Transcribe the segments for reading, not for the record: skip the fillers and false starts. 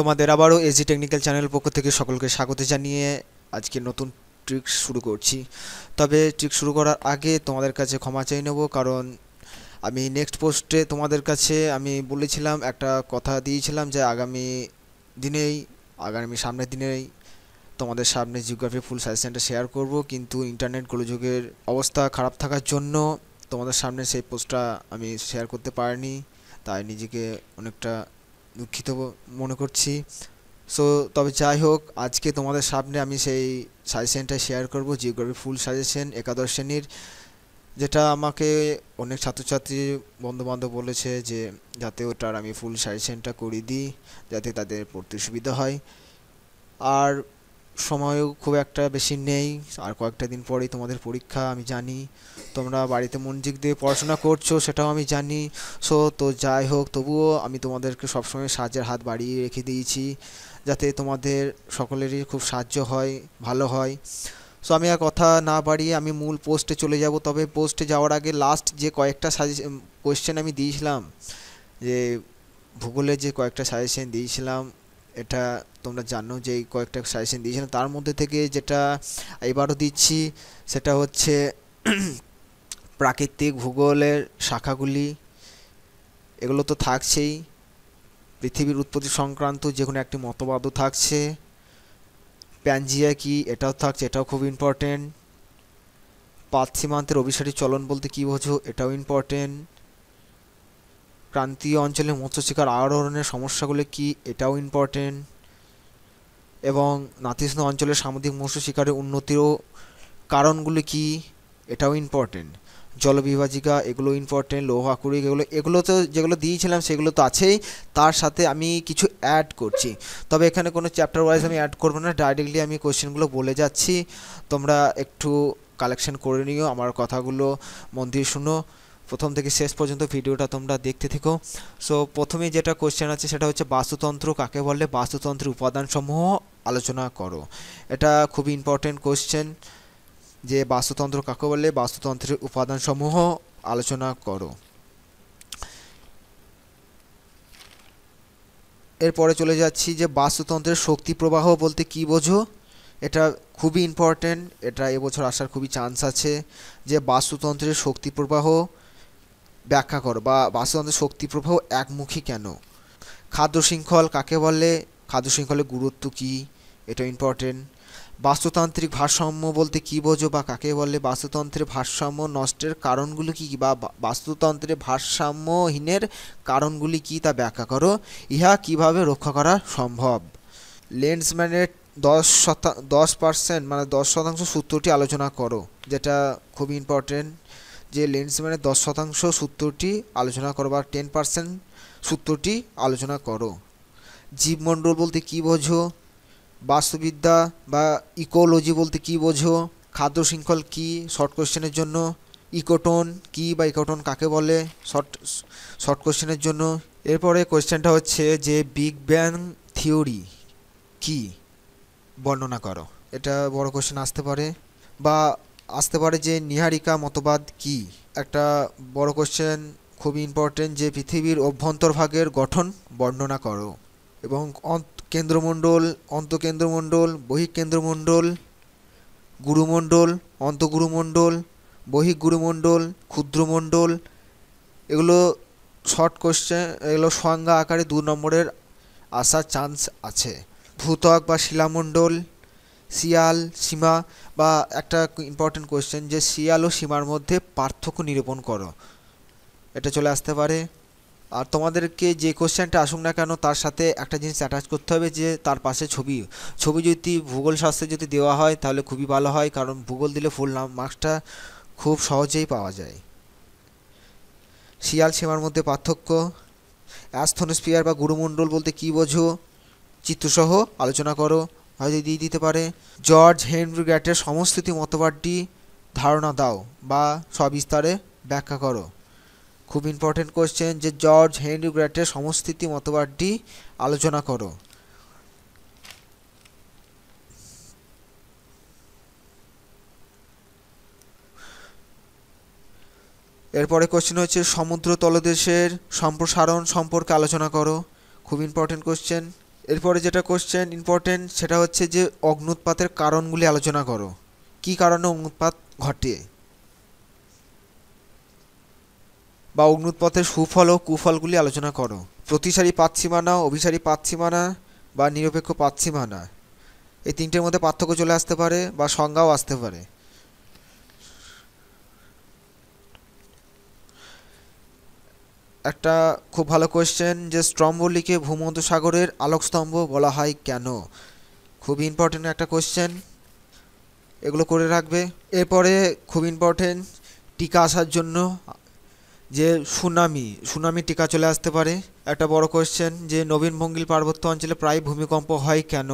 তোমাদের আবারও AG technical channel পক্ষ থেকে সকলকে স্বাগত জানিয়ে আজকে নতুন ট্রিক শুরু করছি। তবে ট্রিক শুরু করার আগে তোমাদের কাছে ক্ষমা চেয়ে নেব, কারণ আমি নেক্সট পোস্টে তোমাদের কাছে আমি বলেছিলাম, একটা কথা দিয়েছিলাম যে আগামী সামনের দিনেই তোমাদের সামনে জিওগ্রাফি ফুল সাজেশনটা শেয়ার করব, কিন্তু ইন্টারনেট গোলযোগের অবস্থা খারাপ থাকার জন্য তোমাদের সামনে সেই পোস্টটা আমি শেয়ার করতে পারিনি। তাই নিজেকে অনেকটা দুঃখিত মনে করছি। সো তবে যাই হোক, আজকে তোমাদের সামনে আমি সেই সাজেশনটা শেয়ার করব, জিওগ্রাফি ফুল সাজেশন একাদশ শ্রেণীর, যেটা আমাকে অনেক ছাত্রছাত্রী বন্ধুবান্ধব বলেছে যে যাতে ওটার আমি ফুল সাজেশনটা করে দিই, যাতে তাদের পড়তে সুবিধা হয়। আর সময়ও খুব একটা বেশি নেই, আর কয়েকটা দিন পরেই তোমাদের পরীক্ষা। আমি জানি তোমরা বাড়িতে মনোযোগ দিয়ে পড়াশোনা করছো, সেটাও আমি জানি। তো যাই হোক, তবুও আমি তোমাদেরকে সবসময় সাহায্যের হাত বাড়িয়ে রেখে দিয়েছি, যাতে তোমাদের সকলেরই খুব সাহায্য হয়, ভালো হয়। সো আমি আর কথা না বাড়িয়ে আমি মূল পোস্টে চলে যাব। তবে পোস্টে যাওয়ার আগে লাস্ট যে কয়েকটা কোয়েশ্চেন আমি দিয়েছিলাম, যে ভূগোলের যে কয়েকটা সাজেশন দিয়েছিলাম, এটা তোমরা জানো যে এই কয়েকটা সাজেশন দিয়েছিলাম, তার মধ্যে থেকে যেটা এবারও দিচ্ছি সেটা হচ্ছে প্রাকৃতিক ভূগোলের শাখাগুলি। এগুলো তো থাকছেই, পৃথিবীর উৎপত্তি সংক্রান্ত যে কোনো একটি মতবাদও থাকছে, প্যানজিয়া কি এটাও থাকছে, এটাও খুব ইম্পর্টেন্ট। পাত অভিসারী চলন বলতে কী বোঝো, এটাও ইম্পর্টেন্ট। ক্রান্তীয় অঞ্চলে মৎস্য শিকার আরোহণের সমস্যাগুলি কি, এটাও ইম্পর্টেন্ট। এবং নাতিশীতোষ্ণ অঞ্চলের সামুদ্রিক মৎস্য শিকারের উন্নতিরও কারণগুলি কি, এটাও ইম্পর্টেন্ট। জলবিভাজিকা এগুলো ইম্পর্টেন্ট, লৌহ আকরিক এগুলো তো যেগুলো দিয়েছিলাম সেগুলো তো আছেই, তার সাথে আমি কিছু অ্যাড করছি। তবে এখানে কোনো চ্যাপ্টার ওয়াইজ আমি অ্যাড করবো না, ডাইরেক্টলি আমি কোশ্চেনগুলো বলে যাচ্ছি, তোমরা একটু কালেকশন করে নিও, আমার কথাগুলো মন দিয়ে শুনো, প্রথম থেকে শেষ পর্যন্ত ভিডিওটা তোমরা দেখতে থেকো। সো প্রথমে যেটা কোশ্চেন আছে সেটা হচ্ছে বাস্তুতন্ত্র কাকে বলে, বাস্তুতন্ত্রের উপাদানসমূহ আলোচনা করো। এটা খুবই ইম্পর্টেন্ট কোশ্চেন, যে বাস্তুতন্ত্র কাকে বলে, বাস্তুতন্ত্রের উপাদানসমূহ আলোচনা করো। এরপরে চলে যাচ্ছি যে বাস্তুতন্ত্রের শক্তি প্রবাহ বলতে কী বোঝো। এটা খুবই ইম্পর্টেন্ট, এটা এবছর আসার খুবই চান্স আছে, যে বাস্তুতন্ত্রের শক্তি প্রবাহ ব্যাখ্যা করো, বা বাস্তুতন্ত্রের শক্তি প্রবাহ একমুখী কেন। খাদ্য শৃঙ্খল কাকে বলে, খাদ্য শৃঙ্খলের গুরুত্ব কী, এটা ইম্পর্টেন্ট। বাস্তুতান্ত্রিক ভারসাম্য বলতে কী বোঝো বা কাকে বলে, বাস্তুতন্ত্রের ভারসাম্য নষ্টের কারণগুলি কী, বা বাস্তুতন্ত্রের ভারসাম্যহীনের কারণগুলি কী তা ব্যাখ্যা করো। ইহা কিভাবে রক্ষা করা সম্ভব। লেন্সম্যানের 10% মানে 10% সূত্রটি আলোচনা করো, যেটা খুবই ইম্পর্টেন্ট, যে লেন্সম্যানের 10% সূত্রটি আলোচনা করো, বা 10% সূত্রটি আলোচনা করো। জীবমণ্ডল বলতে কী বোঝো, বাস্তুবিদ্যা বা ইকোলজি বলতে কী বোঝো, খাদ্য শৃঙ্খল কী শর্ট কোশ্চেনের জন্য, ইকোটোন কী বা ইকোটোন কাকে বলে শর্ট কোশ্চেনের জন্য। এরপরে কোশ্চেনটা হচ্ছে যে বিগ ব্যাং থিওরি কী বর্ণনা করো। এটা বড় কোশ্চেন আসতে পারে, বা আসতে পারে যে নীহারিকা মতবাদ কী, একটা বড় কোশ্চেন, খুবই ইম্পর্টেন্ট, যে পৃথিবীর অভ্যন্তরভাগের গঠন বর্ণনা করো। এবং কেন্দ্রমণ্ডল, অন্তঃকেন্দ্রমণ্ডল, বহিঃকেন্দ্রমণ্ডল, গুরুমণ্ডল, অন্তঃগুরুমণ্ডল, বহিঃগুরুমণ্ডল, ক্ষুদ্রমণ্ডল, এগুলো শর্ট কোশ্চেন, এগুলো সংজ্ঞা আকারে 2 নম্বরের আসার চান্স আছে। ভূত্বক বা শিলামণ্ডল, শিয়াল, সীমা, বা একটা ইম্পর্টেন্ট কোশ্চেন, যে শিয়াল ও সীমার মধ্যে পার্থক্য নিরূপণ করো, এটা চলে আসতে পারে। আর তোমাদেরকে যে কোশ্চেনটা আসুক না কেন, তার সাথে একটা জিনিস অ্যাটাচ করতে হবে, যে তার পাশে ছবি যদি ভূগোল শাস্ত্রে যদি দেওয়া হয় তাহলে খুবই ভালো হয়, কারণ ভূগোল দিলে ফুল মার্কসটা খুব সহজেই পাওয়া যায়। শিয়াল সীমার মধ্যে পার্থক্য। অ্যাস্থনোস্ফিয়ার বা গুরুমণ্ডল বলতে কী বোঝো, চিত্রসহ আলোচনা করো, হয়তো দিয়ে দিতে পারে। জর্জ হেনরি গ্র্যাটের সমস্থিতি মতবাদটি ধারণা দাও বা সবিস্তারে ব্যাখ্যা করো। খুব ইম্পর্টেন্ট কোশ্চেন, যে জর্জ হেনরি গ্র্যাটের সমস্থিতি মতবাদটি আলোচনা করো। এরপরে কোশ্চেন হচ্ছে সমুদ্র তলদেশের সম্প্রসারণ সম্পর্কে আলোচনা করো। খুব ইম্পর্টেন্ট কোশ্চেন। এরপরে যেটা কোশ্চেন ইম্পর্টেন্ট সেটা হচ্ছে যে অগ্ন্যুৎপাতের কারণগুলি আলোচনা করো। কি কারণে অগ্ন্যুৎপাত ঘটে, বা অগ্ন্যুৎপাতের সুফল ও কুফলগুলি আলোচনা করো। প্রতিসারী পাতসীমানা, অভিসারী পাতসীমানা বা নিরপেক্ষ পাতসীমানা, এই তিনটের মধ্যে পার্থক্য চলে আসতে পারে বা সংজ্ঞাও আসতে পারে। একটা খুব ভালো কোয়েশ্চেন যে স্ট্রম্বোলিকে ভূমধ্যসাগরের আলোকস্তম্ভ বলা হয় কেন, খুবই ইম্পর্টেন্ট একটা কোয়েশ্চেন, এগুলো করে রাখবে। এরপরে খুব ইম্পর্টেন্ট টিকা আসার জন্য যে সুনামি টিকা চলে আসতে পারে। একটা বড় কোয়েশ্চেন যে নবীন ভঙ্গিল পার্বত্য অঞ্চলে প্রায় ভূমিকম্প হয় কেন,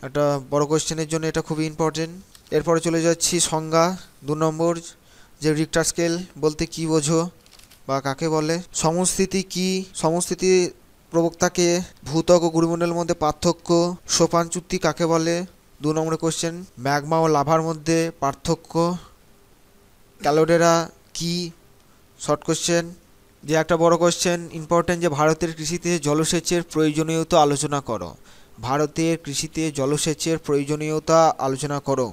একটা বড় কোয়েশ্চেনের জন্য এটা খুবই ইম্পর্টেন্ট। এরপরে চলে যাচ্ছি সংজ্ঞা 2 নম্বর, যে রিক্টার স্কেল বলতে কি বোঝো বা কাকে বলে। সমস্থিতি কি, সমস্থিতি প্রবক্তাকে, ভূত্বক ও গুরুমণ্ডলের মধ্যে পার্থক্য, সোপান চুক্তি কাকে বলে। 2 নম্বরের কোয়েশ্চেন ম্যাগমা ও লাভার মধ্যে পার্থক্য, ক্যালোডেরা কি, শর্ট কোয়েশ্চেন। যে একটা বড় কোয়েশ্চেন ইম্পর্টেন্ট যে ভারতের কৃষিতে জলসেচের প্রয়োজনীয়তা আলোচনা করো। ভারতের কৃষিতে জলসেচের প্রয়োজনীয়তা আলোচনা করো।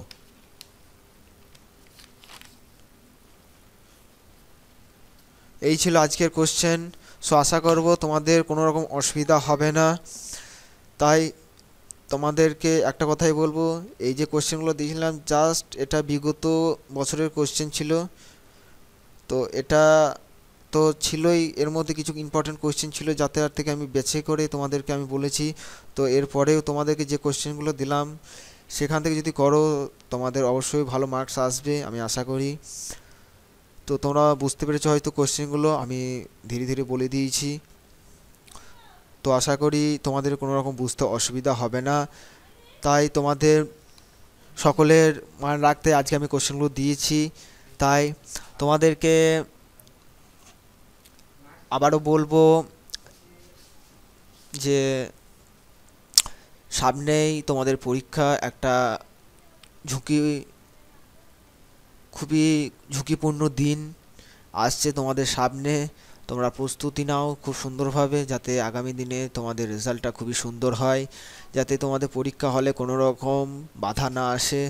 এই ছিল আজকের কোশ্চেন। সো আশা করব তোমাদের কোনো রকম অসুবিধা হবে না। তাই তোমাদেরকে একটা কথাই বলবো, এই যে কোশ্চেনগুলো দিয়েছিলাম জাস্ট এটা বিগত বছরের কোশ্চেন ছিল, তো এটা তো ছিলই, এর মধ্যে কিছু ইম্পর্টেন্ট কোশ্চেন ছিল যাতে আর থেকে আমি বেছে করে তোমাদেরকে আমি বলেছি। তো এরপরেও তোমাদেরকে যে কোশ্চেনগুলো দিলাম সেখান থেকে যদি করো তোমাদের অবশ্যই ভালো মার্কস আসবে আমি আশা করি। তো তোমরা বুঝতে পেরেছো হয়তো কোশ্চেনগুলো আমি ধীরে ধীরে বলে দিয়েছি। তো আশা করি তোমাদের কোনো রকম বুঝতে অসুবিধা হবে না। তাই তোমাদের সকলের মান রাখতে আজকে আমি কোশ্চেনগুলো দিয়েছি। তাই তোমাদেরকে আবারও বলবো যে সামনেই তোমাদের পরীক্ষা, একটা খুবই ঝুঁকিপূর্ণ দিন আসছে তোমাদের সামনে। তোমরা প্রস্তুতি নাও খুব সুন্দরভাবে, যাতে আগামী দিনে তোমাদের রেজাল্টটা খুবই সুন্দর হয়, যাতে তোমাদের পরীক্ষা হলে কোনো রকম বাধা না আসে।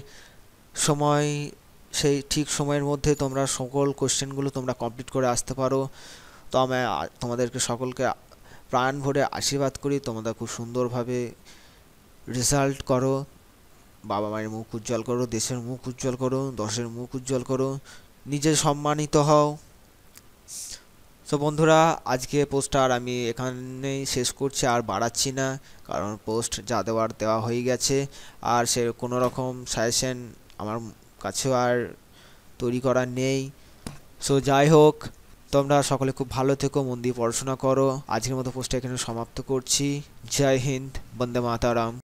সেই ঠিক সময়ের মধ্যে তোমরা সকল কোশ্চেনগুলো তোমরা কমপ্লিট করে আসতে পারো। তো আমি তোমাদেরকে সকলকে প্রাণ ভরে আশীর্বাদ করি, তোমরা খুব সুন্দরভাবে রেজাল্ট করো, বাবা মায়ের মুখ উজ্জ্বল করো, দেশের মুখ উজ্জ্বল করো, দশের মুখ উজ্জ্বল করো, নিজে সম্মানিত হও। তো বন্ধুরা আজকে পোস্টটা আর আমি এখানেই শেষ করছি, আর বাড়াচ্ছি না, কারণ পোস্ট যা দেওয়ার দেওয়া হয়ে গেছে। আর সে কোনো রকম সাজেশন আমার কাছেও আর তৈরি করার নেই। সো যাই হোক, তোমরা সকলে খুব ভালো থেকো, মন দিয়ে পড়াশোনা করো। আজকের মতো পোস্টটা এখানে সমাপ্ত করছি। জয় হিন্দ, বন্দে মাতারাম।